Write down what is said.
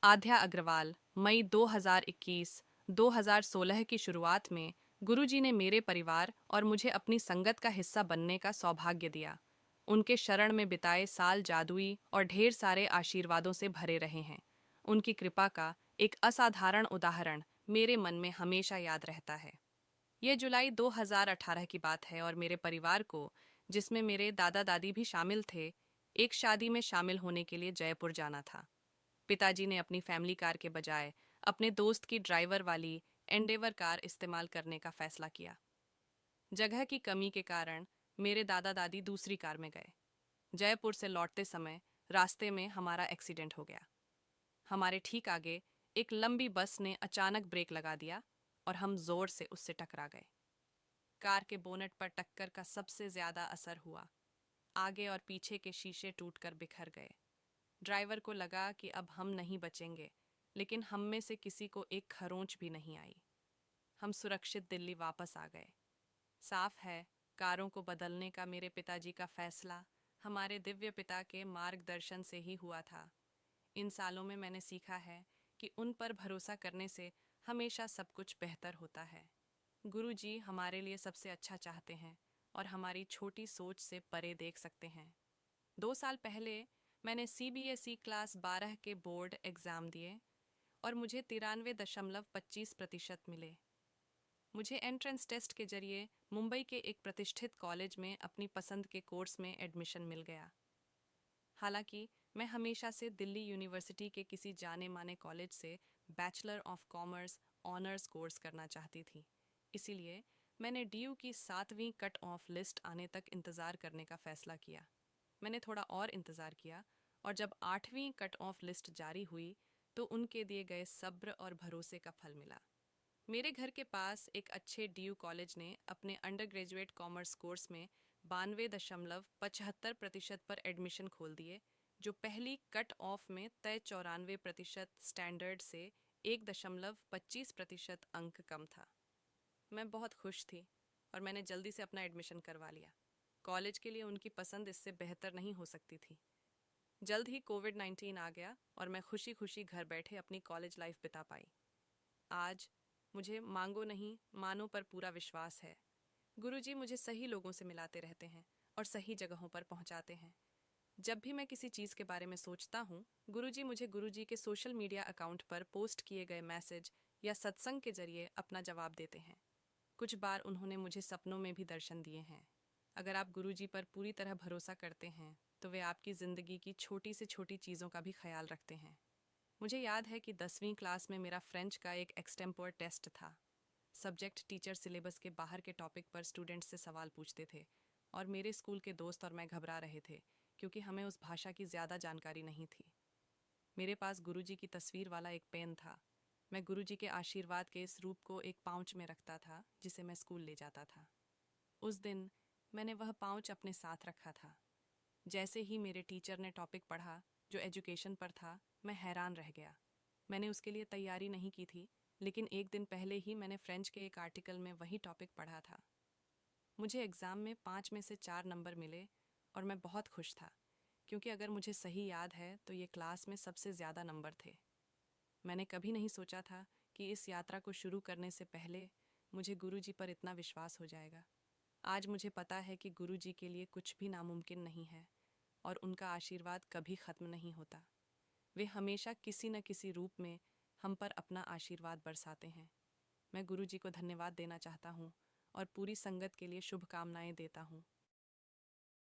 आध्या अग्रवाल। मई 2021 2016 की शुरुआत में गुरुजी ने मेरे परिवार और मुझे अपनी संगत का हिस्सा बनने का सौभाग्य दिया। उनके शरण में बिताए साल जादुई और ढेर सारे आशीर्वादों से भरे रहे हैं। उनकी कृपा का एक असाधारण उदाहरण मेरे मन में हमेशा याद रहता है। ये जुलाई 2018 की बात है और मेरे परिवार को, जिसमें मेरे दादा दादी भी शामिल थे, एक शादी में शामिल होने के लिए जयपुर जाना था। पिताजी ने अपनी फैमिली कार के बजाय अपने दोस्त की ड्राइवर वाली एंडेवर कार इस्तेमाल करने का फैसला किया। जगह की कमी के कारण मेरे दादा दादी दूसरी कार में गए। जयपुर से लौटते समय रास्ते में हमारा एक्सीडेंट हो गया। हमारे ठीक आगे एक लंबी बस ने अचानक ब्रेक लगा दिया और हम जोर से उससे टकरा गए। कार के बोनट पर टक्कर का सबसे ज्यादा असर हुआ। आगे और पीछे के शीशे टूटकर बिखर गए। ड्राइवर को लगा कि अब हम नहीं बचेंगे, लेकिन हम में से किसी को एक खरोंच भी नहीं आई। हम सुरक्षित दिल्ली वापस आ गए। साफ है, कारों को बदलने का मेरे पिताजी का फैसला हमारे दिव्य पिता के मार्गदर्शन से ही हुआ था। इन सालों में मैंने सीखा है कि उन पर भरोसा करने से हमेशा सब कुछ बेहतर होता है। गुरु जी हमारे लिए सबसे अच्छा चाहते हैं और हमारी छोटी सोच से परे देख सकते हैं। 2 साल पहले मैंने CBSE क्लास 12 के बोर्ड एग्ज़ाम दिए और मुझे 93.25% मिले। मुझे एंट्रेंस टेस्ट के जरिए मुंबई के एक प्रतिष्ठित कॉलेज में अपनी पसंद के कोर्स में एडमिशन मिल गया। हालांकि मैं हमेशा से दिल्ली यूनिवर्सिटी के किसी जाने माने कॉलेज से bachelor of commerce honours course करना चाहती थी। इसीलिए मैंने DU की 7वीं कट ऑफ लिस्ट आने तक इंतज़ार करने का फ़ैसला किया। मैंने थोड़ा और इंतज़ार किया और जब 8वीं कट ऑफ लिस्ट जारी हुई तो उनके दिए गए सब्र और भरोसे का फल मिला। मेरे घर के पास एक अच्छे DU कॉलेज ने अपने अंडर ग्रेजुएट कॉमर्स कोर्स में 92.75% पर एडमिशन खोल दिए, जो पहली कट ऑफ में तय 94% स्टैंडर्ड से 1.25% अंक कम था। मैं बहुत खुश थी और मैंने जल्दी से अपना एडमिशन करवा लिया। कॉलेज के लिए उनकी पसंद इससे बेहतर नहीं हो सकती थी। जल्द ही कोविड-19 आ गया और मैं खुशी खुशी घर बैठे अपनी कॉलेज लाइफ बिता पाई। आज मुझे मांगो नहीं मानो पर पूरा विश्वास है। गुरुजी मुझे सही लोगों से मिलाते रहते हैं और सही जगहों पर पहुंचाते हैं। जब भी मैं किसी चीज़ के बारे में सोचता हूँ, गुरुजी मुझे गुरुजी के सोशल मीडिया अकाउंट पर पोस्ट किए गए मैसेज या सत्संग के जरिए अपना जवाब देते हैं। कुछ बार उन्होंने मुझे सपनों में भी दर्शन दिए हैं। अगर आप गुरुजी पर पूरी तरह भरोसा करते हैं तो वे आपकी ज़िंदगी की छोटी से छोटी चीज़ों का भी ख्याल रखते हैं। मुझे याद है कि 10वीं क्लास में मेरा फ्रेंच का एक एक्सटेम्पोर टेस्ट था। सब्जेक्ट टीचर सिलेबस के बाहर के टॉपिक पर स्टूडेंट्स से सवाल पूछते थे और मेरे स्कूल के दोस्त और मैं घबरा रहे थे क्योंकि हमें उस भाषा की ज़्यादा जानकारी नहीं थी। मेरे पास गुरुजी की तस्वीर वाला एक पेन था। मैं गुरुजी के आशीर्वाद के इस रूप को एक पाउच में रखता था जिसे मैं स्कूल ले जाता था। उस दिन मैंने वह पाउच अपने साथ रखा था। जैसे ही मेरे टीचर ने टॉपिक पढ़ा जो एजुकेशन पर था, मैं हैरान रह गया। मैंने उसके लिए तैयारी नहीं की थी, लेकिन एक दिन पहले ही मैंने फ्रेंच के एक आर्टिकल में वही टॉपिक पढ़ा था। मुझे एग्ज़ाम में 5 में से 4 नंबर मिले और मैं बहुत खुश था, क्योंकि अगर मुझे सही याद है तो ये क्लास में सबसे ज़्यादा नंबर थे। मैंने कभी नहीं सोचा था कि इस यात्रा को शुरू करने से पहले मुझे गुरुजी पर इतना विश्वास हो जाएगा। आज मुझे पता है कि गुरुजी के लिए कुछ भी नामुमकिन नहीं है और उनका आशीर्वाद कभी ख़त्म नहीं होता। वे हमेशा किसी न किसी रूप में हम पर अपना आशीर्वाद बरसाते हैं। मैं गुरुजी को धन्यवाद देना चाहता हूँ और पूरी संगत के लिए शुभकामनाएं देता हूँ।